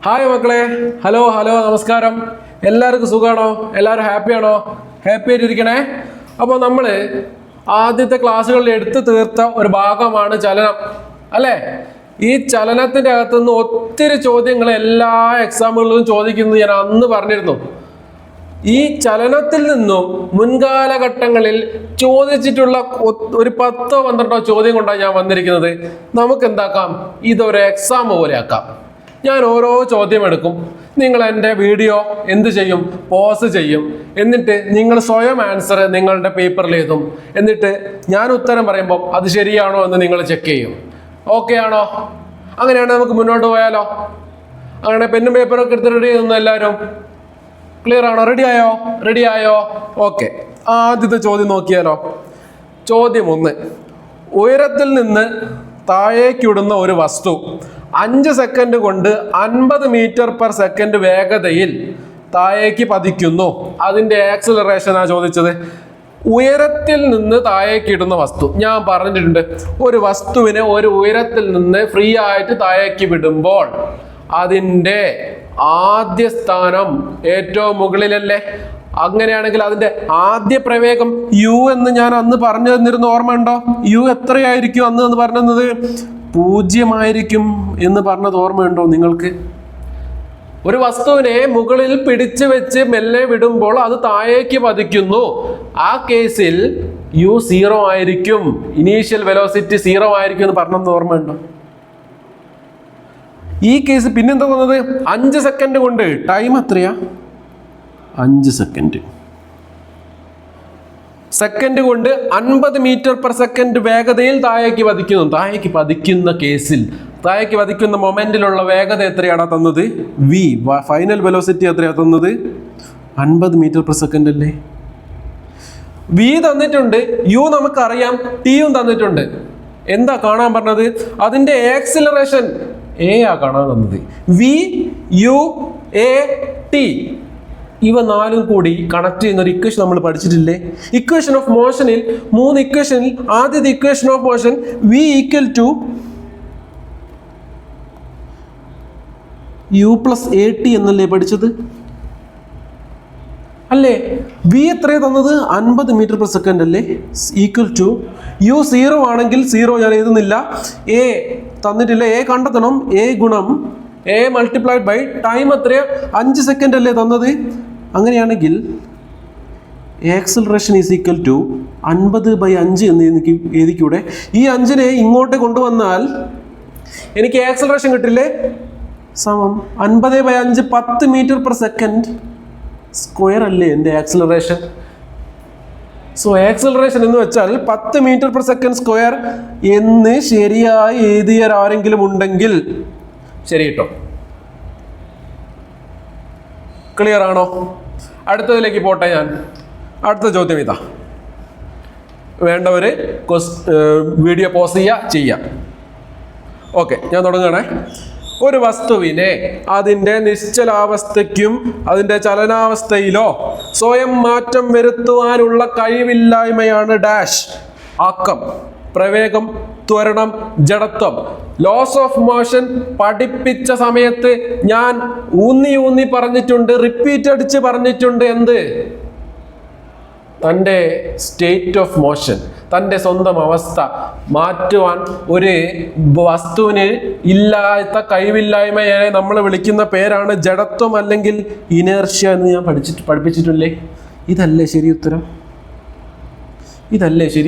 Hi മക്കളെ, hello നമസ്കാരം. എല്ലാവർക്കും സുഖമാണോ? എല്ലാവരും ഹാപ്പിയാണോ? ഹാപ്പി ആയിട്ടിരിക്കണേ. അപ്പോൾ നമ്മൾ ആദ്യത്തെ ക്ലാസ്സുകളിൽ എടുത്തു തീർത്ത ഒരു ഭാഗമാണ് ചലനം, അല്ലേ? ഈ ചലനത്തിൻ്റെ അകത്തുനിന്ന് ഒത്തിരി ചോദ്യങ്ങൾ എല്ലാ എക്സാമുകളിലും ചോദിക്കുന്നത് ഞാൻ അന്ന് പറഞ്ഞിരുന്നു. ഈ ചലനത്തിൽ നിന്നും മുൻകാലഘട്ടങ്ങളിൽ ചോദിച്ചിട്ടുള്ള ഒരു 10-12 ചോദ്യം കൊണ്ടാണ് ഞാൻ വന്നിരിക്കുന്നത്. നമുക്ക് എന്താക്കാം, ഇതൊരു എക്സാം പോലെ ആക്കാം. ഞാൻ ഓരോ ചോദ്യം എടുക്കും, നിങ്ങൾ എൻ്റെ വീഡിയോ എന്ത് ചെയ്യും, പോസ് ചെയ്യും. എന്നിട്ട് നിങ്ങൾ സ്വയം ആൻസർ നിങ്ങളുടെ പേപ്പറിൽ എഴുതും. എന്നിട്ട് ഞാൻ ഉത്തരം പറയുമ്പോൾ അത് ശരിയാണോ എന്ന് നിങ്ങൾ ചെക്ക് ചെയ്യും. ഓക്കെ ആണോ? അങ്ങനെയാണ് നമുക്ക് മുന്നോട്ട് പോയാലോ? അങ്ങനെ പെന്നും പേപ്പറൊക്കെ എടുത്ത് റെഡി ചെയ്യുന്നു. എല്ലാവരും ക്ലിയർ ആണോ? റെഡി ആയോ? ഓക്കെ. ആദ്യത്തെ ചോദ്യം നോക്കിയാലോ. ചോദ്യം 1. ഉയരത്തിൽ നിന്ന് താഴേക്കിടുന്ന ഒരു വസ്തു 5 സെക്കൻഡ് കൊണ്ട് 50 മീറ്റർ/സെക്കൻഡ് വേഗതയിൽ താഴേക്ക് പതിക്കുന്നു. അതിൻ്റെ ആക്സിലറേഷനാണ് ചോദിച്ചത്. ഉയരത്തിൽ നിന്ന് താഴേക്കിടുന്ന വസ്തു ഞാൻ പറഞ്ഞിട്ടുണ്ട്. ഒരു വസ്തുവിനെ ഒരു ഉയരത്തിൽ നിന്ന് ഫ്രീ ആയിട്ട് താഴേക്ക് വിടുമ്പോൾ അതിൻ്റെ ആദ്യ സ്ഥാനം ഏറ്റവും മുകളിലല്ലേ? അങ്ങനെയാണെങ്കിൽ അതിന്റെ ആദ്യ പ്രവേഗം യു എന്ന് ഞാൻ അന്ന് പറഞ്ഞു തന്നിരുന്ന ഓർമ്മ ഉണ്ടോ? യു എത്രയായിരിക്കും അന്ന് പറഞ്ഞത്? 0 എന്ന് പറഞ്ഞത് ഓർമ്മയുണ്ടോ നിങ്ങൾക്ക്? ഒരു വസ്തുവിനെ മുകളിൽ പിടിച്ചു വെച്ച് മെല്ലെ വിടുമ്പോൾ അത് താഴേക്ക് പതിക്കുന്നു. ആ കേസിൽ യു 0 ആയിരിക്കും. ഇനീഷ്യൽ വെലോസിറ്റി 0 ആയിരിക്കും എന്ന് പറഞ്ഞത് ഓർമ്മയുണ്ടോ? ഈ കേസ് പിന്നെന്താ തോന്നുന്നത്? 5 സെക്കൻഡ് കൊണ്ട് ടൈം എത്രയാ? 5 സെക്കൻഡ് കൊണ്ട് 50 മീറ്റർ/സെക്കൻഡ് വേഗതയിൽ താഴേക്ക് പതിക്കുന്നു. താഴേക്ക് പതിക്കുന്ന കേസിൽ, താഴേക്ക് പതിക്കുന്ന മൊമെന്റിലുള്ള വേഗത എത്രയാണ് തന്നത്? വി. ഫൈനൽ വെലോസിറ്റി എത്രയാണ് തന്നത്? 50 മീറ്റർ/സെക്കൻഡ് അല്ലേ? വി തന്നിട്ടുണ്ട്, യു നമുക്കറിയാം, ടിയും തന്നിട്ടുണ്ട്. എന്താ കാണാൻ പറഞ്ഞത്? അതിന്റെ ആക്സിലറേഷൻ എ ആ കാണാൻ തന്നത്. V, U, A, T. ഇവ 4 കൂടി കണക്ട് ചെയ്യുന്ന ഒരു ഇക്വേഷൻ നമ്മൾ പഠിച്ചിട്ടില്ലേ? ഇക്വേഷൻ ഓഫ് മോഷനിൽ 3 ഇക്വേഷനിൽ ആദ്യത്തെ equation of motion V equal to U plus A T എന്നല്ലേ പഠിച്ചത്? അല്ലേ? വി എത്രയാണ് തന്നത്? 50 മീറ്റർ/സെക്കൻഡ് അല്ലേ? ഈക്വൽ ടു യു 0 ആണെങ്കിൽ 0 ഞാൻ എഴുതുന്നില്ല. എ തന്നിട്ടില്ല, എ കണ്ടെത്തണം. എ ഗുണം എ മൾട്ടിപ്ലൈഡ് ബൈ ടൈം എത്രയാ? 5 സെക്കൻഡ് അല്ലേ തന്നത്? അങ്ങനെയാണെങ്കിൽ ആക്സിലറേഷൻ ഈസ് ഈക്വൽ ടു 50/5 എന്ന് എനിക്ക് എഴുതിക്കൂടെ? ഈ 5നെ ഇങ്ങോട്ട് കൊണ്ടുവന്നാൽ എനിക്ക് ആക്സിലറേഷൻ കിട്ടില്ലേ? സമം 50/5 10 മീറ്റർ/സെക്കൻഡ് സ്ക്വയർ അല്ലേ എൻ്റെ ആക്സിലറേഷൻ? സോ ആക്സിലറേഷൻ എന്ന് വെച്ചാൽ 10 മീറ്റർ/സെക്കൻഡ് സ്ക്വയർ എന്ന് ശരിയായി എഴുതിയ ആരെങ്കിലും ഉണ്ടെങ്കിൽ ശരി കേട്ടോ. ക്ലിയർ ആണോ? അടുത്തതിലേക്ക് പോട്ടെ. ഞാൻ അടുത്ത ചോദ്യം ഇതാ. വേണ്ടവര് വീഡിയോ പോസ് ചെയ്യാം. ഓക്കെ, ഞാൻ തുടങ്ങണേ. ഒരു വസ്തുവിനെ അതിൻ്റെ നിശ്ചലാവസ്ഥയ്ക്കും അതിൻ്റെ ചലനാവസ്ഥയിലോ സ്വയം മാറ്റം വരുത്തുവാനുള്ള കഴിവില്ലായ്മയാണ് ഡാഷ്. ആക്കം, പ്രവേഗം, ത്വരണം, ജഡത്വം. ലോസ് ഓഫ് മോഷൻ പഠിപ്പിച്ച സമയത്ത് ഞാൻ ഊന്നി പറഞ്ഞിട്ടുണ്ട്, റിപ്പീറ്റ് അടിച്ച് പറഞ്ഞിട്ടുണ്ട്. എന്ത്? തൻ്റെ സ്റ്റേറ്റ് ഓഫ് മോഷൻ, തൻ്റെ സ്വന്തം അവസ്ഥ മാറ്റുവാൻ ഒരു വസ്തുവിന് ഇല്ലാത്ത കഴിവില്ലായ്മയെ നമ്മൾ വിളിക്കുന്ന പേരാണ് ജഡത്വം അല്ലെങ്കിൽ ഇനേർഷ്യ എന്ന് ഞാൻ പഠിപ്പിച്ചിട്ടില്ലേ? ഇതല്ലേ ശരി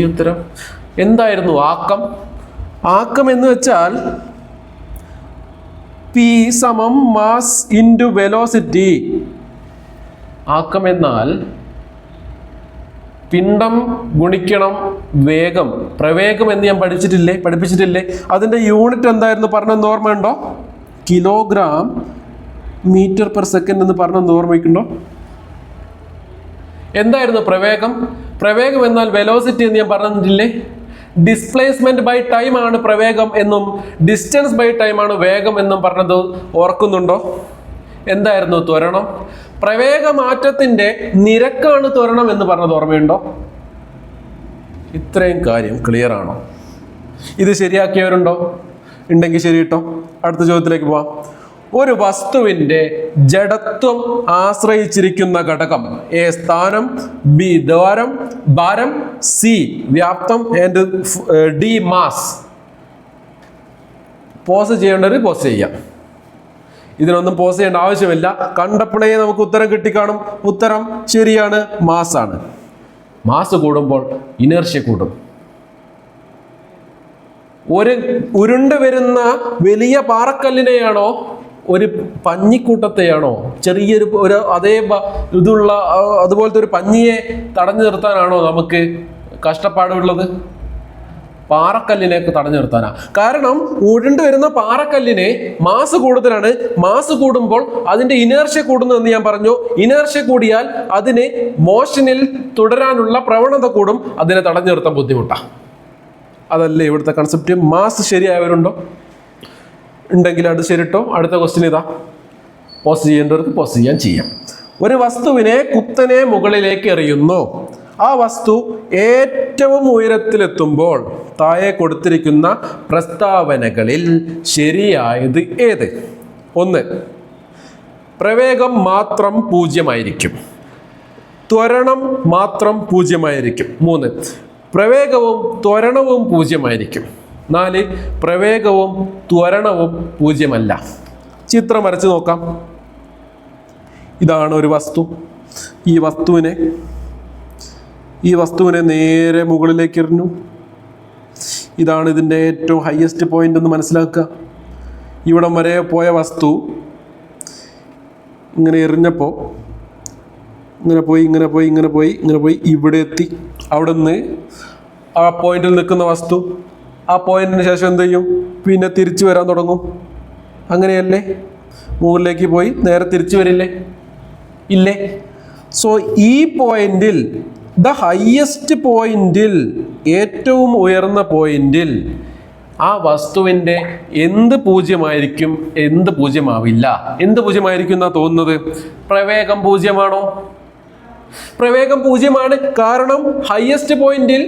ഉത്തരം? എന്തായിരുന്നു ആക്കം? ആക്കം എന്ന് വെച്ചാൽ പി സമം മാസ് ഇൻറ്റു വെലോസിറ്റി. ആക്കം എന്നാൽ പിണ്ഡം ഗുണിക്കണം വേഗം. പ്രവേഗം എന്ന് ഞാൻ പഠിപ്പിച്ചിട്ടില്ലേ? അതിൻ്റെ യൂണിറ്റ് എന്തായിരുന്നു പറഞ്ഞെന്ന് ഓർമ്മയുണ്ടോ? കിലോഗ്രാം മീറ്റർ/സെക്കൻഡ് എന്ന് പറഞ്ഞെന്ന് ഓർമ്മയ്ക്കുണ്ടോ? എന്തായിരുന്നു പ്രവേഗം? പ്രവേഗം എന്നാൽ വെലോസിറ്റി എന്ന് ഞാൻ പറഞ്ഞിട്ടില്ലേ? ഡിസ്പ്ലേസ്മെന്റ് ബൈ ടൈം ആണ് പ്രവേഗം എന്നും ഡിസ്റ്റൻസ് ബൈ ടൈം ആണ് വേഗം എന്നും പറഞ്ഞത് ഓർക്കുന്നുണ്ടോ? എന്തായിരുന്നു ത്വരണം? പ്രവേഗമാറ്റത്തിന്റെ നിരക്കാണ് ത്വരണം എന്ന് പറഞ്ഞത് ഓർമ്മയുണ്ടോ? ഇത്രയും കാര്യം ക്ലിയർ ആണോ? ഇത് ശരിയാക്കിയവരുണ്ടോ? ഉണ്ടെങ്കിൽ ശരി കേട്ടോ. അടുത്ത ചോദ്യത്തിലേക്ക് പോവാം. ഒരു വസ്തുവിൻ്റെ ജഡത്വം ആശ്രയിച്ചിരിക്കുന്ന ഘടകം എ സ്ഥാനം, ബി ഭാരം, സി വ്യാപ്തം ആൻഡ് ഡി മാസ്. പോസ് ചെയ്യേണ്ടവർ പോസ് ചെയ്യാം. ഇതിനൊന്നും പോസ് ചെയ്യേണ്ട ആവശ്യമില്ല. കണ്ടപ്പോഴേ നമുക്ക് ഉത്തരം കിട്ടിക്കാണും. ഉത്തരം ശരിയാണ്, മാസാണ്. മാസ് കൂടുമ്പോൾ ഇനർഷ്യ കൂടും. ഒരു ഉരുണ്ട് വരുന്ന വലിയ പാറക്കല്ലിനെയാണോ ഒരു പഞ്ഞിക്കൂട്ടത്തെയാണോ ചെറിയൊരു അതേ ഇതുള്ള അതുപോലത്തെ ഒരു പഞ്ഞിയെ തടഞ്ഞു നിർത്താനാണോ നമുക്ക് കഷ്ടപ്പാടുള്ളത്? പാറക്കല്ലിനെയൊക്കെ തടഞ്ഞു നിർത്താനാ. കാരണം ഉരുണ്ട് വരുന്ന പാറക്കല്ലിന് മാസ് കൂടുതലാണ്. മാസ് കൂടുമ്പോൾ അതിന്റെ ഇനേർഷ്യ കൂടുന്നു എന്ന് ഞാൻ പറഞ്ഞു. ഇനേർഷ്യ കൂടിയാൽ അതിന് മോഷനിൽ തുടരാനുള്ള പ്രവണത കൂടും. അതിനെ തടഞ്ഞു നിർത്താൻ ബുദ്ധിമുട്ടാണ്. അതല്ലേ ഇവിടുത്തെ കൺസെപ്റ്റ്. മാസ് ശരിയായവരുണ്ടോ? ഉണ്ടെങ്കിൽ അത് ശരിട്ടോ. അടുത്ത ക്വസ്റ്റ്യൻ ഇതാ. പോസ് ചെയ്യേണ്ടവർക്ക് പോസ് ചെയ്യാം. ഒരു വസ്തുവിനെ കുത്തനെ മുകളിലേക്ക് എറിയുന്നു. ആ വസ്തു ഏറ്റവും ഉയരത്തിലെത്തുമ്പോൾ താഴെ കൊടുത്തിരിക്കുന്ന പ്രസ്താവനകളിൽ ശരിയായത് ഏത്? 1. പ്രവേഗം മാത്രം 0 ത്വരണം മാത്രം 0. 3. പ്രവേഗവും ത്വരണവും 0. 4. പ്രവേഗവും ത്വരണവും 0. ചിത്രം വരച്ച് നോക്കാം. ഇതാണ് ഒരു വസ്തു. ഈ വസ്തുവിനെ നേരെ മുകളിലേക്ക് എറിഞ്ഞു. ഇതാണ് ഇതിൻ്റെ ഏറ്റവും ഹയസ്റ്റ് പോയിന്റ് എന്ന് മനസ്സിലാക്കുക. ഇവിടം വരെ പോയ വസ്തു ഇങ്ങനെ എറിഞ്ഞപ്പോൾ ഇങ്ങനെ പോയി ഇവിടെ എത്തി. അവിടെ നിന്ന് ആ പോയിന്റിൽ നിൽക്കുന്ന വസ്തു ആ പോയിന്റിന് ശേഷം എന്ത് ചെയ്യും? പിന്നെ തിരിച്ചു വരാൻ തുടങ്ങും. അങ്ങനെയല്ലേ? മുകളിലേക്ക് പോയി നേരെ തിരിച്ചു വരില്ലേ? ഇല്ലേ? സോ ഈ പോയിന്റിൽ, ദ ഹയസ്റ്റ് പോയിന്റിൽ, ഏറ്റവും ഉയർന്ന പോയിന്റിൽ ആ വസ്തുവിൻ്റെ എന്ത് 0 എന്ത് 0 എന്ത് 0 എന്നാ തോന്നുന്നത്? പ്രവേഗം 0 പ്രവേഗം 0 കാരണം ഹയസ്റ്റ് പോയിന്റിൽ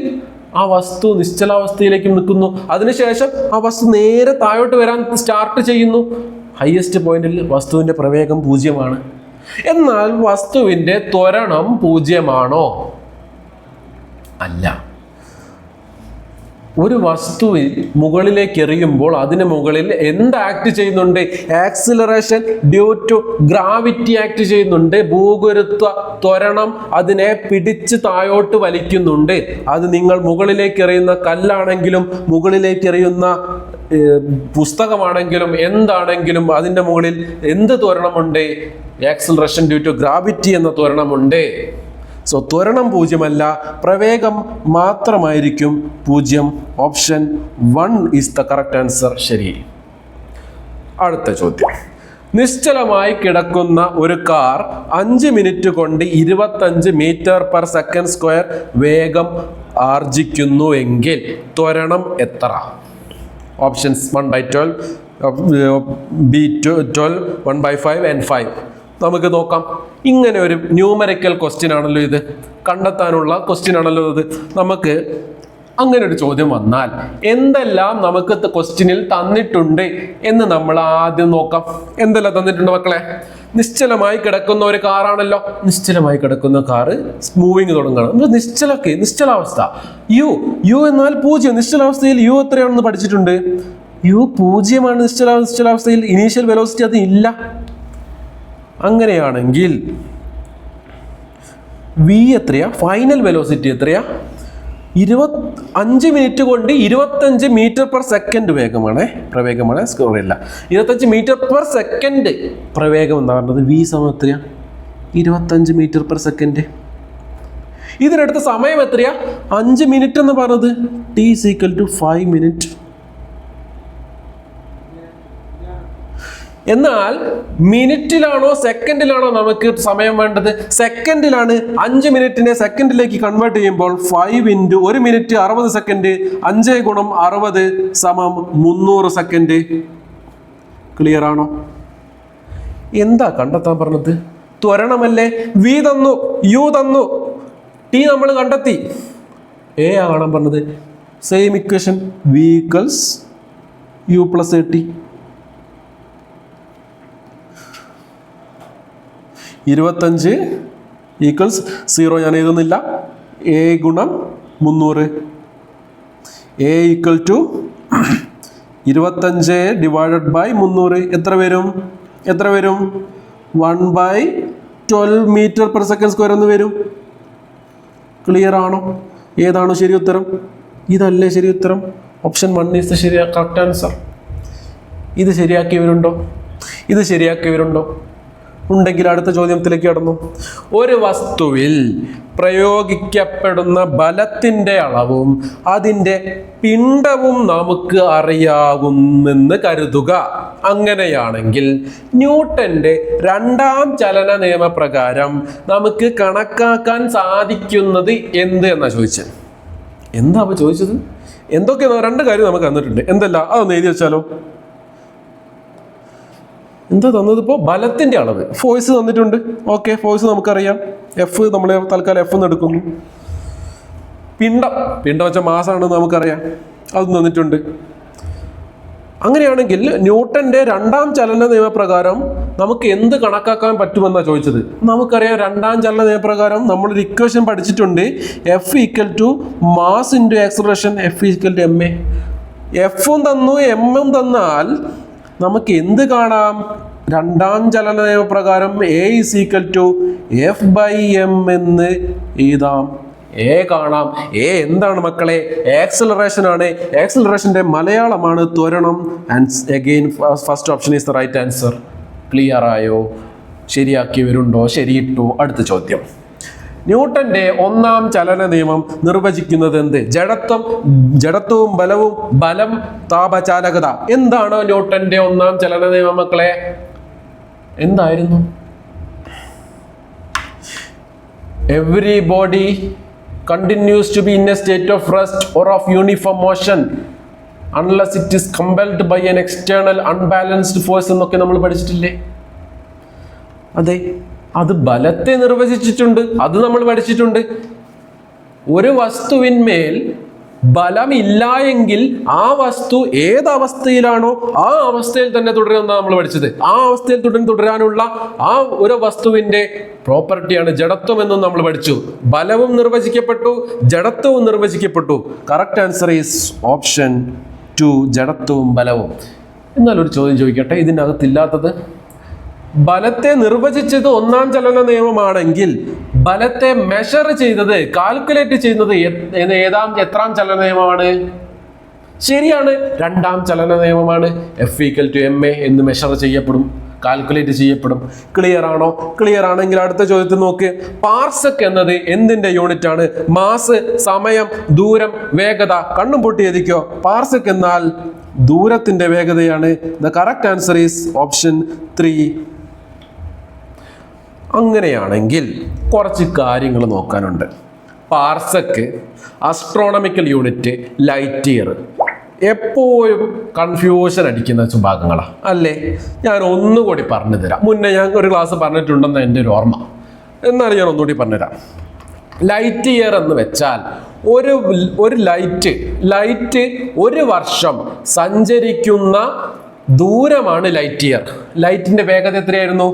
ആ വസ്തു നിശ്ചലാവസ്ഥയിലേക്ക് നിൽക്കുന്നു. അതിനുശേഷം ആ വസ്തു നേരെ താഴോട്ട് വരാൻ സ്റ്റാർട്ട് ചെയ്യുന്നു. ഹയസ്റ്റ് പോയിന്റിൽ വസ്തുവിൻ്റെ പ്രവേഗം 0. എന്നാൽ വസ്തുവിൻ്റെ ത്വരണം 0 അല്ല. ഒരു വസ്തുവിൽ മുകളിലേക്ക് എറിയുമ്പോൾ അതിന് മുകളിൽ എന്ത് ആക്ട് ചെയ്യുന്നുണ്ട്? Acceleration due to gravity act ചെയ്യുന്നുണ്ട്. ഭൂഗുരുത്വ ത്വരണം അതിനെ പിടിച്ച് താഴോട്ട് വലിക്കുന്നുണ്ട്. അത് നിങ്ങൾ മുകളിലേക്ക് എറിയുന്ന കല്ലാണെങ്കിലും മുകളിലേക്ക് എറിയുന്ന പുസ്തകമാണെങ്കിലും എന്താണെങ്കിലും അതിൻ്റെ മുകളിൽ എന്ത് ത്വരണമുണ്ട്? ആക്സിലറേഷൻ ഡ്യൂ ടു ഗ്രാവിറ്റി എന്ന ത്വരണമുണ്ട്. സോ ത്വരണം 0 പ്രവേഗം മാത്രമായിരിക്കും 0. Option 1 is the correct answer. ശരി. അടുത്ത ചോദ്യം. നിശ്ചലമായി കിടക്കുന്ന ഒരു കാർ 5 മിനിറ്റ് കൊണ്ട് 25 മീറ്റർ/സെക്കൻഡ് സ്ക്വയർ വേഗം ആർജിക്കുന്നു എങ്കിൽ ത്വരണം എത്ര? Options 1/12, B12, 1/5 and 5. നമുക്ക് നോക്കാം. ഇങ്ങനെ ഒരു ന്യൂമറിക്കൽ ക്വസ്റ്റ്യൻ ആണല്ലോ ഇത്. കണ്ടെത്താനുള്ള ക്വസ്റ്റ്യൻ ആണല്ലോ ഇത്. നമുക്ക് അങ്ങനെ ഒരു ചോദ്യം വന്നാൽ എന്തെല്ലാം നമുക്ക് ക്വസ്റ്റ്യനിൽ തന്നിട്ടുണ്ട് എന്ന് നമ്മൾ ആദ്യം നോക്കാം. എന്തെല്ലാം തന്നിട്ടുണ്ട് മക്കളെ? നിശ്ചലമായി കിടക്കുന്ന ഒരു കാറാണല്ലോ. നിശ്ചലമായി കിടക്കുന്ന കാറ് മൂവിങ് തുടങ്ങണം. നിശ്ചലാവസ്ഥ യു എന്നാൽ 0. നിശ്ചലാവസ്ഥയിൽ യു എത്രയാണെന്ന് പഠിച്ചിട്ടുണ്ട്. യു 0 നിശ്ചലാവസ്ഥയിൽ. ഇനീഷ്യൽ വെലോസിറ്റി അത് ഇല്ല. അങ്ങനെയാണെങ്കിൽ വി എത്രയാ? ഫൈനൽ വെലോസിറ്റി എത്രയാ? 25 മിനിറ്റ് കൊണ്ട് 25 മീറ്റർ/സെക്കൻഡ് വേഗമാണ്. പ്രവേഗമാണ്, സ്കോറില്ല. 25 മീറ്റർ/സെക്കൻഡ് പ്രവേഗം എന്താ പറഞ്ഞത്? വി സമയം എത്രയാ? 25 മീറ്റർ/സെക്കൻഡ്. ഇതിനടുത്ത സമയം എത്രയാ? 5 മിനിറ്റ് എന്ന് പറഞ്ഞത്. T = 5 minute. എന്നാൽ മിനിറ്റിലാണോ സെക്കൻഡിലാണോ നമുക്ക് സമയം വേണ്ടത്? സെക്കൻഡിലാണ്. 5 മിനിറ്റിനെ സെക്കൻഡിലേക്ക് കൺവേർട്ട് ചെയ്യുമ്പോൾ 5 × 1 മിനിറ്റ് 60 സെക്കൻഡ്. 5 × 60 = 300 സെക്കൻഡ്. ക്ലിയർ ആണോ? എന്താ കണ്ടെത്താൻ പറഞ്ഞത്? ത്വരണമല്ലേ? വി തന്നു, യു തന്നു, ടി നമ്മൾ കണ്ടെത്തി. എ കാണാൻ പറഞ്ഞത്. Same equation. V = U + AT. 25 equals 0 ഞാൻ എഴുതുന്നില്ല. A ഗുണം 300. A equal to 25 divided by 300 എത്ര വരും? 1/12 മീറ്റർ പെർ സെക്കൻഡ് സ്ക്വയർ എന്ന് വരും. ക്ലിയർ ആണോ? ഏതാണോ ശരി ഉത്തരം? ഇതല്ലേ ശരി ഉത്തരം. Option 1 is the correct answer. ഇത് ശരിയാക്കിയവരുണ്ടോ? ഉണ്ടെങ്കിൽ അടുത്ത ചോദ്യത്തിലേക്ക് കടന്നു. ഒരു വസ്തുവിൽ പ്രയോഗിക്കപ്പെടുന്ന ബലത്തിൻ്റെ അളവും അതിൻ്റെ പിണ്ഡവും നമുക്ക് അറിയാവുന്നെന്ന് കരുതുക. അങ്ങനെയാണെങ്കിൽ ന്യൂട്ടന്റെ രണ്ടാം ചലന നിയമപ്രകാരം നമുക്ക് കണക്കാക്കാൻ സാധിക്കുന്നത് എന്ത് എന്നാ ചോദിച്ചത്. എന്താ അപ്പോൾ ചോദിച്ചത്? എന്തൊക്കെ 2 കാര്യം നമുക്ക് തന്നിട്ടുണ്ട്. എന്തല്ല അതൊന്ന് എഴുതി വെച്ചാലോ. എന്താ തന്നതിപ്പോൾ? ബലത്തിൻ്റെ അളവ്. ഫോഴ്സ് തന്നിട്ടുണ്ട്. ഓക്കെ, ഫോഴ്സ് നമുക്കറിയാം. എഫ് നമ്മൾ തൽക്കാലം എഫ് എന്ന് എടുക്കുന്നു. പിണ്ഡം വെച്ച മാസമാണെന്ന് നമുക്കറിയാം. അതും തന്നിട്ടുണ്ട്. അങ്ങനെയാണെങ്കിൽ ന്യൂട്ടന്റെ രണ്ടാം ചലന നിയമപ്രകാരം നമുക്ക് എന്ത് കണക്കാക്കാൻ പറ്റുമെന്നാണ് ചോദിച്ചത്. നമുക്കറിയാം രണ്ടാം ചലന നിയമപ്രകാരം നമ്മളൊരു ഇക്വേഷൻ പഠിച്ചിട്ടുണ്ട്. F equal to mass into acceleration. F equal to M A. എഫും തന്നു എമ്മും തന്നാൽ നമുക്ക് എന്ത് കാണാം? രണ്ടാം ചലന നിയമപ്രകാരം A is equal to F by M എന്ന് എഴുതാം. എ കാണാം. എ എന്താണ് മക്കളെ? ആക്സിലറേഷൻ ആണ്. ആക്സിലറേഷന്റെ മലയാളമാണ് ത്വരണം. And again first option is the right answer. Clear ആയോ? ശരിയാക്കിയവരുണ്ടോ? ശരിയിട്ടു. അടുത്ത ചോദ്യം. ന്യൂട്ടന്റെ ഒന്നാം ചലന നിയമം നിർവചിക്കുന്നത് എന്ത്? ജഡത്വവും ബലവും. ബലം താപചാലകത. എന്താണ് ന്യൂട്ടന്റെ ഒന്നാം ചലന നിയമം മക്കളെ? എന്തായിരുന്നു? Every body continues to be in a state of rest or of uniform motion unless it is compelled by an external unbalanced force എന്നൊക്കെ നമ്മൾ പഠിച്ചിട്ടില്ലേ? അതെ, അത് ബലത്തെ നിർവചിച്ചിട്ടുണ്ട്. അത് നമ്മൾ പഠിച്ചിട്ടുണ്ട്. ഒരു വസ്തുവിന്മേൽ ബലമില്ല എങ്കിൽ ആ വസ്തു ഏതവസ്ഥയിലാണോ ആ അവസ്ഥയിൽ തന്നെ തുടരുമെന്നാണ് നമ്മൾ പഠിച്ചത്. ആ അവസ്ഥയിൽ തുടരാനുള്ള ആ ഒരു വസ്തുവിന്റെ പ്രോപ്പർട്ടിയാണ് ജഡത്വം എന്നും നമ്മൾ പഠിച്ചു. ബലവും നിർവചിക്കപ്പെട്ടു, ജഡത്വവും നിർവചിക്കപ്പെട്ടു. കറക്റ്റ് ആൻസർ ഈസ് ഓപ്ഷൻ 2, ജഡത്വവും ബലവും. എന്നാൽ ഒരു ചോദ്യം ചോദിക്കട്ടെ, ഇതിൻ്റെ അകത്തില്ലാത്തത്. ബലത്തെ നിർവചിച്ചത് ഒന്നാം ചലന നിയമമാണെങ്കിൽ ബലത്തെ മെഷർ ചെയ്തത്, കാൽക്കുലേറ്റ് ചെയ്യുന്നത് എത്രാം ചലന നിയമമാണ്? ശരിയാണ്, രണ്ടാം ചലന നിയമമാണ്. F equal to M A എന്ന് മെഷർ ചെയ്യപ്പെടും, കാൽക്കുലേറ്റ് ചെയ്യപ്പെടും. ക്ലിയർ ആണോ? ക്ലിയർ ആണെങ്കിൽ അടുത്ത ചോദ്യത്തിൽ നോക്ക്. പാർസെക് എന്നത് എന്തിന്റെ യൂണിറ്റ് ആണ്? മാസ്, സമയം, ദൂരം, വേഗത. കണ്ണും പൊട്ടി എഴുതിക്കോ. പാർസെക് എന്നാൽ ദൂരത്തിന്റെ വേഗതയാണ്. The correct answer is option 3. അങ്ങനെയാണെങ്കിൽ കുറച്ച് കാര്യങ്ങൾ നോക്കാനുണ്ട്. Parsec, astronomical unit, light year. എപ്പോഴും കൺഫ്യൂഷൻ അടിക്കുന്ന ഭാഗങ്ങളാണ് അല്ലേ? ഞാൻ ഒന്നുകൂടി പറഞ്ഞു തരാം. മുന്നേ ഞാൻ ഒരു ക്ലാസ് പറഞ്ഞിട്ടുണ്ടെന്ന് എൻ്റെ ഒരു ഓർമ്മ. എന്നാലും ഞാൻ ഒന്നുകൂടി പറഞ്ഞുതരാം. ലൈറ്റ് ഇയർ എന്ന് വെച്ചാൽ ഒരു ലൈറ്റ് ഒരു വർഷം സഞ്ചരിക്കുന്ന ദൂരമാണ് ലൈറ്റ് ഇയർ. ലൈറ്റിന്റെ വേഗത എത്രയായിരുന്നു?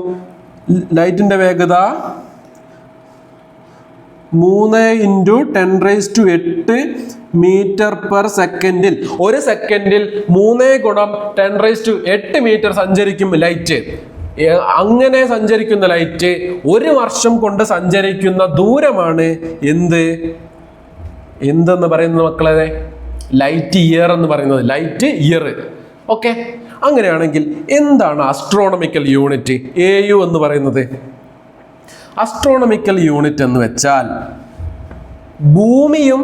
ലൈറ്റിന്റെ വേഗത 3 × 10⁸ മീറ്റർ പെർ സെക്കൻഡിൽ. ഒരു സെക്കൻഡിൽ 3 × 10⁸ മീറ്റർ സഞ്ചരിക്കും ലൈറ്റ്. അങ്ങനെ സഞ്ചരിക്കുന്ന ലൈറ്റ് ഒരു വർഷം കൊണ്ട് സഞ്ചരിക്കുന്ന ദൂരമാണ് എന്തെന്ന് പറയുന്നത് മക്കളെ? ലൈറ്റ് ഇയർ എന്ന് പറയുന്നത്. Light year. ഓക്കെ, അങ്ങനെയാണെങ്കിൽ എന്താണ് അസ്ട്രോണമിക്കൽ യൂണിറ്റ് AU എന്ന് പറയുന്നത്? അസ്ട്രോണമിക്കൽ യൂണിറ്റ് എന്ന് വെച്ചാൽ ഭൂമിയും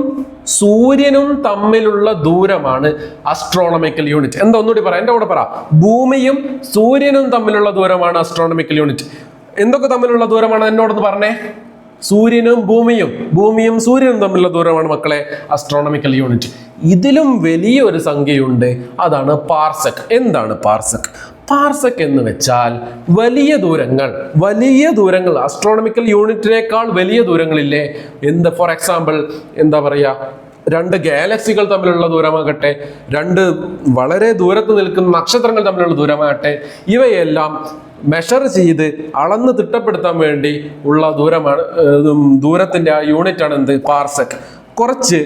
സൂര്യനും തമ്മിലുള്ള ദൂരമാണ് അസ്ട്രോണമിക്കൽ യൂണിറ്റ്. എന്താ ഒന്നുകൂടി പറ, എൻ്റെ കൂടെ പറ. ഭൂമിയും സൂര്യനും തമ്മിലുള്ള ദൂരമാണ് അസ്ട്രോണമിക്കൽ യൂണിറ്റ്. എന്തൊക്കെ തമ്മിലുള്ള ദൂരമാണ് എന്നോടൊന്ന് പറഞ്ഞേ? സൂര്യനും ഭൂമിയും സൂര്യനും തമ്മിലുള്ള ദൂരമാണ് മക്കളെ അസ്ട്രോണമിക്കൽ യൂണിറ്റ്. ഇതിലും വലിയൊരു സംഖ്യയുണ്ട്, അതാണ് പാർസെക്. എന്താണ് പാർസെക്? പാർസെക് എന്ന് വെച്ചാൽ വലിയ ദൂരങ്ങൾ അസ്ട്രോണമിക്കൽ യൂണിറ്റിനേക്കാൾ വലിയ ദൂരങ്ങളില്ലേ? ഫോർ എക്സാമ്പിൾ എന്താ പറയുക, രണ്ട് ഗാലക്സികൾ തമ്മിലുള്ള ദൂരമാകട്ടെ, രണ്ട് വളരെ ദൂരത്ത് നിൽക്കുന്ന നക്ഷത്രങ്ങൾ തമ്മിലുള്ള ദൂരമാകട്ടെ, ഇവയെല്ലാം മെഷർ ചെയ്ത് അളന്ന് തിട്ടപ്പെടുത്താൻ വേണ്ടി ഉള്ള ദൂരമാണ്, ദൂരത്തിൻ്റെ ആ യൂണിറ്റാണ് എന്ത്? പാർസെക്. കുറച്ച്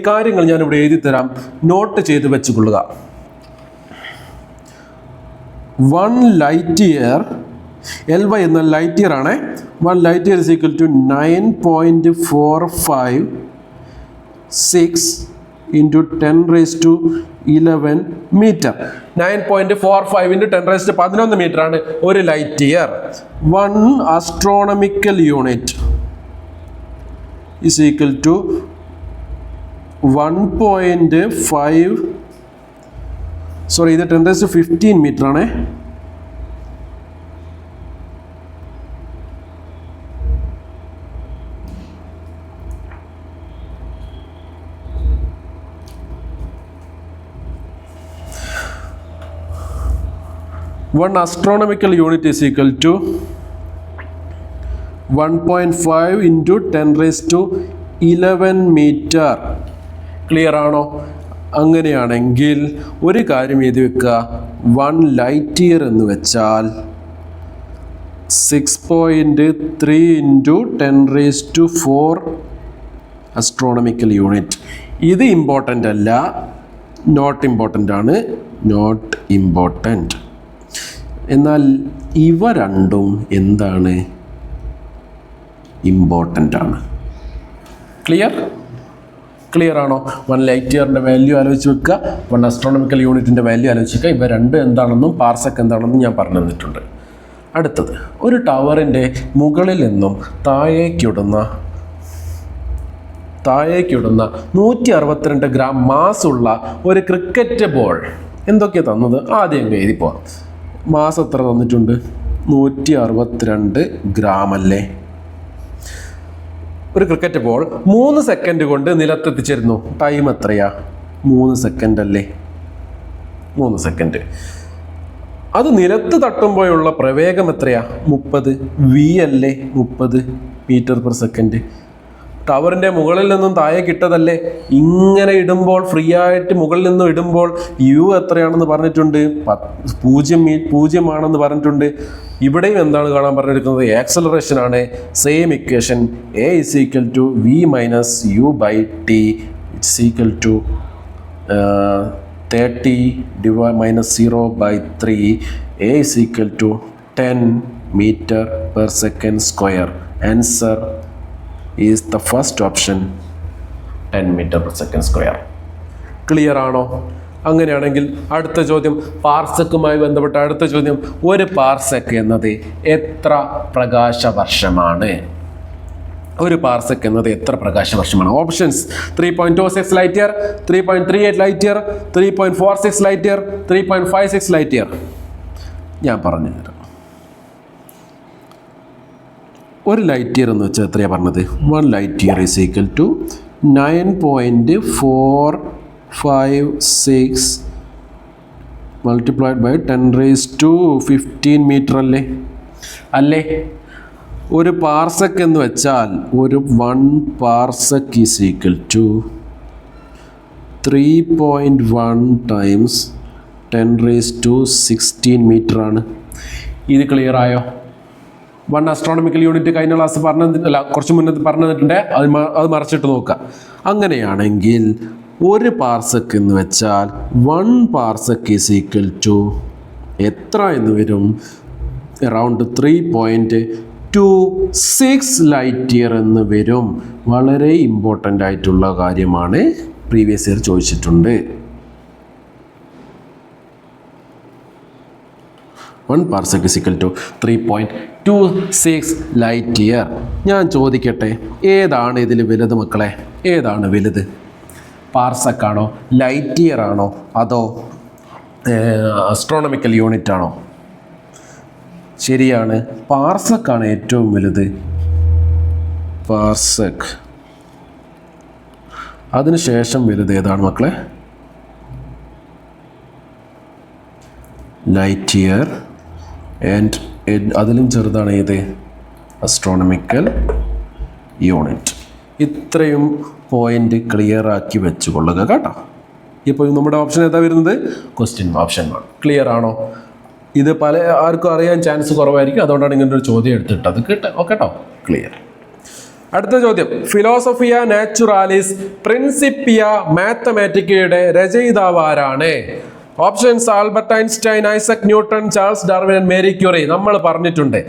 കാര്യങ്ങൾ ഞാനിവിടെ എഴുതി തരാം, നോട്ട് ചെയ്ത് വെച്ചുകൊള്ളുക. 1 ലൈറ്റ് ഇയർ, LY എന്ന ലൈറ്റ് ഇയർ ആണ്. 1 light year is equal to 9.456 into 10⁻11 metre. 9.45 into 10⁻11 metre ആണ് ഒരു light year. 1 astronomical unit is equal to 1.5, ഇത് 10⁻15 മീറ്റർ ആണ്. One astronomical unit is equal to 1.5 into 10⁻11 metre. Clear ആണോ? അങ്ങനെയാണെങ്കിൽ ഒരു കാര്യം എഴുതി വെക്കുക, 1 ലൈറ്റ് ഇയർ എന്ന് വെച്ചാൽ 6.3 into 10⁻4 astronomical unit. ഇത് ഇമ്പോർട്ടൻ്റ് അല്ല, നോട്ട് ഇമ്പോർട്ടൻ്റ് ആണ്, നോട്ട് ഇമ്പോർട്ടൻ്റ്. എന്നാൽ ഇവ രണ്ടും എന്താണ്? ഇമ്പോർട്ടൻ്റ് ആണ്. ക്ലിയർ ആണോ? 1 ലൈറ്റ് ഇയറിൻ്റെ വാല്യൂ ആലോചിച്ച് വെക്കുക, 1 astronomical യൂണിറ്റിൻ്റെ വാല്യൂ ആലോചിക്കുക. ഇവ രണ്ട് എന്താണെന്നും പാർസെക് എന്താണെന്നും ഞാൻ പറഞ്ഞു തന്നിട്ടുണ്ട്. അടുത്തത്, ഒരു ടവറിൻ്റെ മുകളിൽ നിന്നും താഴേക്കിടുന്ന 162 ഗ്രാം മാസ് ഉള്ള ഒരു ക്രിക്കറ്റ് ബോൾ എന്തൊക്കെയാണ് തന്നത്? ആദ്യം എഴുതി പോവാം. മാസ് എത്ര തന്നിട്ടുണ്ട്? 162 ഗ്രാം അല്ലേ? ഒരു ക്രിക്കറ്റ് ബോൾ 3 സെക്കൻഡ് കൊണ്ട് നിലത്തെത്തിച്ചിരുന്നു. ടൈം എത്രയാ? 3 സെക്കൻഡ് അല്ലേ? 3 സെക്കൻഡ്. അത് നിലത്ത് തട്ടുമ്പോഴുള്ള പ്രവേഗം എത്രയാ? 30 V അല്ലേ? 30 മീറ്റർ പെർ സെക്കൻഡ്. ടവറിൻ്റെ മുകളിൽ നിന്നും താഴെ കിട്ടതല്ലേ? ഇങ്ങനെ ഇടുമ്പോൾ, ഫ്രീ ആയിട്ട് മുകളിൽ നിന്നും ഇടുമ്പോൾ U എത്രയാണെന്ന് പറഞ്ഞിട്ടുണ്ട്? 0 ആണെന്ന് പറഞ്ഞിട്ടുണ്ട്. ഇവിടെയും എന്താണ് കാണാൻ പറഞ്ഞിരിക്കുന്നത്? ആക്സലറേഷൻ ആണ്. Same equation, A is equal to V minus U by T, it's equal to 30 minus 0 by 3. A is equal to 10 meter per second square. Answer is the first option, 10 meter per second square. Clear ആണോ? അങ്ങനെയാണെങ്കിൽ അടുത്ത ചോദ്യം, പാർസെക്കുമായി ബന്ധപ്പെട്ട അടുത്ത ചോദ്യം, ഒരു parsec എന്നത് എത്ര പ്രകാശവർഷമാണ്? ഒരു പാർസെക് എന്നത് എത്ര പ്രകാശവർഷമാണ്? Options: 3.26 light year, 3.38 light year, 3.46 light year, 3.56 light year. ഞാൻ പറഞ്ഞു തരാം. ഒരു ലൈറ്റ് ഇയർ എന്ന് വെച്ചാൽ എത്രയാണ് പറഞ്ഞത്? 1 light year is equal to 9.456 multiplied by 10⁻15 metre അല്ലേ? ഒരു പാർസെക് എന്ന് വെച്ചാൽ ഒരു 1 parsec is equal to 3.1 times 10⁻16 metre ആണ്. ഇത് ക്ലിയർ ആയോ? 1 astronomical യൂണിറ്റ് കഴിഞ്ഞ ക്ലാസ് കുറച്ച് മുന്നേ പറഞ്ഞു തന്നിട്ടുണ്ട്. അത് മറച്ചിട്ട് നോക്കുക. അങ്ങനെയാണെങ്കിൽ ഒരു പാർസെക് എന്ന് വെച്ചാൽ 1 പാർസെക് ഈസ് ഈക്വൽ ടു എത്ര എന്ന് വരും? അറൗണ്ട് 3.26 ലൈറ്റ് ഇയർ എന്ന് വരും. വളരെ ഇമ്പോർട്ടൻ്റ് ആയിട്ടുള്ള കാര്യമാണ്, പ്രീവിയസ് ഇയർ ചോദിച്ചിട്ടുണ്ട്. 1 parsec is equal to 3.26 light year. ഞാൻ ചോദിക്കട്ടെ, ഏതാണ് ഇതിൽ വലുത് മക്കളെ? ഏതാണ് വലുത്? പാർസെക് ആണോ, ലൈറ്റ് ഇയർ ആണോ, അതോ astronomical യൂണിറ്റ് ആണോ? ശരിയാണ്, പാർസെക് ആണ് ഏറ്റവും വലുത്. പാർസെക്. അതിനുശേഷം വലുത് ഏതാണ് മക്കളെ? Light year. ആൻഡ് അതിലും ചെറുതാണ് ഏത്? astronomical unit. ഇത്രയും പോയിന്റ് ക്ലിയർ ആക്കി വെച്ചുകൊള്ളുക കേട്ടോ. ഇപ്പോൾ നമ്മുടെ ഓപ്ഷൻ ഏതാ വരുന്നത്? Question option 1. ക്ലിയർ ആണോ? ഇത് ആർക്കും അറിയാൻ ചാൻസ് കുറവായിരിക്കും, അതുകൊണ്ടാണ് ഇങ്ങനെ ഒരു ചോദ്യം എടുത്തിട്ടത് കേട്ടോ. ക്ലിയർ. അടുത്ത ചോദ്യം, ഫിലോസഫിയ നാച്ചുറാലിസ് പ്രിൻസിപ്പിയ മാത്തമാറ്റിക്കയുടെ രചയിതാവ് ആരാണ്? Options Albert Einstein, Isaac Newton, Charles Darwin, Marie Curie. നമ്മൾ പറഞ്ഞിട്ടുണ്ട്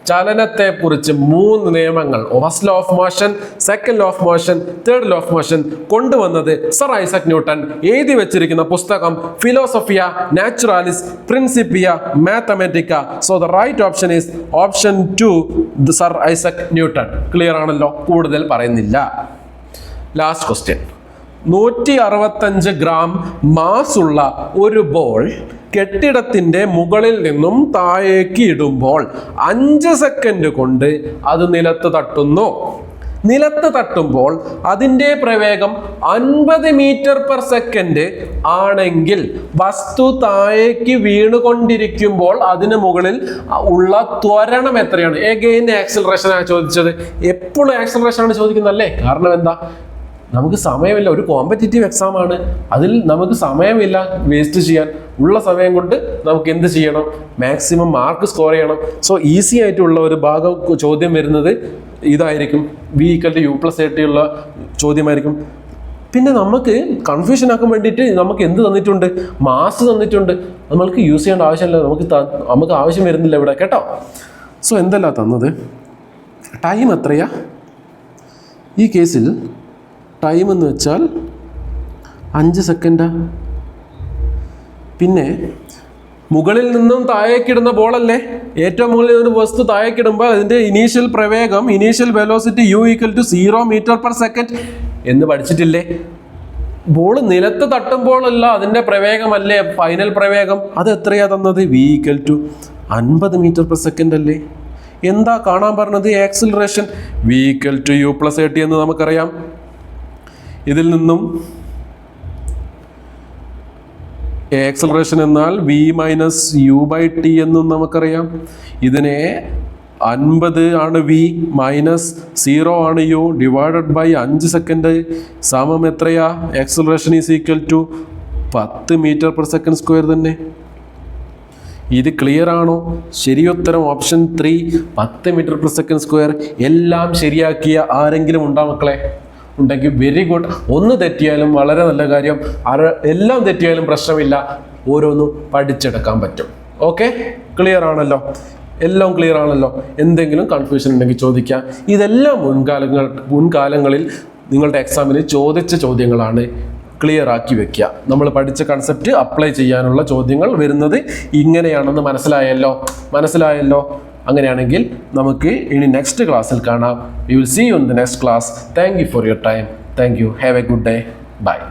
ചലനത്തെ കുറിച്ച് 3 നിയമങ്ങൾ, first law of motion, second law of motion, third law of motion കൊണ്ടുവന്നത് സർ ഐസക് ന്യൂട്ടൺ. എഴുതി വെച്ചിരിക്കുന്ന പുസ്തകം Philosophiae Naturalis Principia Mathematica. So the right option is option 2, Sir Isaac Newton. Clear ആണല്ലോ, കൂടുതൽ പറയുന്നില്ല. ലാസ്റ്റ് ക്വസ്റ്റ്യൻ, 165 ഗ്രാം മാസ് ഉള്ള ഒരു ball കെട്ടിടത്തിന്റെ മുകളിൽ നിന്നും താഴേക്ക് ഇടുമ്പോൾ 5 സെക്കൻഡ് കൊണ്ട് അത് നിലത്ത് തട്ടുന്നു. നിലത്ത് തട്ടുമ്പോൾ അതിൻ്റെ പ്രവേഗം 50 മീറ്റർ പെർ സെക്കൻഡ് ആണെങ്കിൽ വസ്തു താഴേക്ക് വീണുകൊണ്ടിരിക്കുമ്പോൾ അതിന് മുകളിൽ ഉള്ള ത്വരണം എത്രയാണ്? എഗെയിൻ ആക്സിലറേഷൻ ആണ് ചോദിച്ചത്. എപ്പോഴും ആക്സിലറേഷൻ ആണ് ചോദിക്കുന്നത് അല്ലേ? കാരണം എന്താ? നമുക്ക് സമയമില്ല, ഒരു കോമ്പറ്റീറ്റീവ് എക്സാം ആണ്, അതിൽ നമുക്ക് സമയമില്ല വേസ്റ്റ് ചെയ്യാൻ. ഉള്ള സമയം കൊണ്ട് നമുക്ക് എന്ത് ചെയ്യണം? മാക്സിമം മാർക്ക് സ്കോർ ചെയ്യണം. സോ ഈസി ആയിട്ടുള്ള ഒരു ഭാഗം ചോദ്യം വരുന്നത് ഇതായിരിക്കും, v=u+at ഉള്ള ചോദ്യമായിരിക്കും. പിന്നെ നമുക്ക് കൺഫ്യൂഷൻ ആക്കാൻ വേണ്ടിയിട്ട് നമുക്ക് എന്ത് തന്നിട്ടുണ്ട്? മാസ് തന്നിട്ടുണ്ട്. നമ്മൾക്ക് യൂസ് ചെയ്യേണ്ട ആവശ്യമില്ല, നമുക്ക് ആവശ്യം വരുന്നില്ല ഇവിടെ കേട്ടോ. സോ എന്തല്ല തന്നത്? ടൈം എത്രയാ ഈ കേസിൽ? ടൈം എന്ന് വെച്ചാൽ 5 സെക്കൻഡാ. പിന്നെ മുകളിൽ നിന്നും താഴേക്കിടുന്ന ബോളല്ലേ, ഏറ്റവും മുകളിൽ നിന്ന് വസ്തു താഴേക്കിടുമ്പോൾ അതിൻ്റെ ഇനീഷ്യൽ പ്രവേഗം, initial velocity u=0 metre per second എന്ന് പഠിച്ചിട്ടില്ലേ? ബോൾ നിലത്ത് തട്ടുമ്പോഴല്ല അതിൻ്റെ പ്രവേഗമല്ലേ ഫൈനൽ പ്രവേഗം. അത് എത്രയാ തന്നത്? v=50 മീറ്റർ പെർ സെക്കൻഡ് അല്ലേ? എന്താ കാണാൻ പറഞ്ഞത്? ആക്സിലറേഷൻ v=u+at എന്ന് നമുക്കറിയാം. ഇതിൽ നിന്നും ആക്സിലറേഷൻ എന്നാൽ v-u/t എന്നും നമുക്കറിയാം. ഇതിനെ 50 ആണ് v, -0 ആണ് u, ഡിവൈഡഡ് ബൈ 5 സെക്കൻഡ് സമം എത്രയാ? Acceleration =10 metre per second square തന്നെ. ഇത് ക്ലിയർ ആണോ? ശരിയുത്തരം option 3, 10 metre per second square. എല്ലാം ശരിയാക്കിയ ആരെങ്കിലും ഉണ്ടോ മക്കളെ? ഉണ്ടെങ്കിൽ വെരി ഗുഡ്. ഒന്ന് തെറ്റിയാലും വളരെ നല്ല കാര്യം, എല്ലാം തെറ്റിയാലും പ്രശ്നമില്ല, ഓരോന്നും പഠിച്ചെടുക്കാൻ പറ്റും. ഓക്കെ, ക്ലിയർ ആണല്ലോ? എല്ലാം ക്ലിയർ ആണല്ലോ? എന്തെങ്കിലും കൺഫ്യൂഷൻ ഉണ്ടെങ്കിൽ ചോദിക്കാം. ഇതെല്ലാം മുൻകാലങ്ങളിൽ നിങ്ങളുടെ എക്സാമിന് ചോദിച്ച ചോദ്യങ്ങളാണ്. ക്ലിയർ ആക്കി വെക്കുക. നമ്മൾ പഠിച്ച കൺസെപ്റ്റ് അപ്ലൈ ചെയ്യാനുള്ള ചോദ്യങ്ങൾ വരുന്നത് ഇങ്ങനെയാണെന്ന് മനസ്സിലായല്ലോ? അങ്ങനെയാണെങ്കിൽ നമുക്ക് ഇനി നെക്സ്റ്റ് ക്ലാസ്സിൽ കാണാം. We will see you in the next class. Thank you for your time. Thank you. Have a good day. Bye.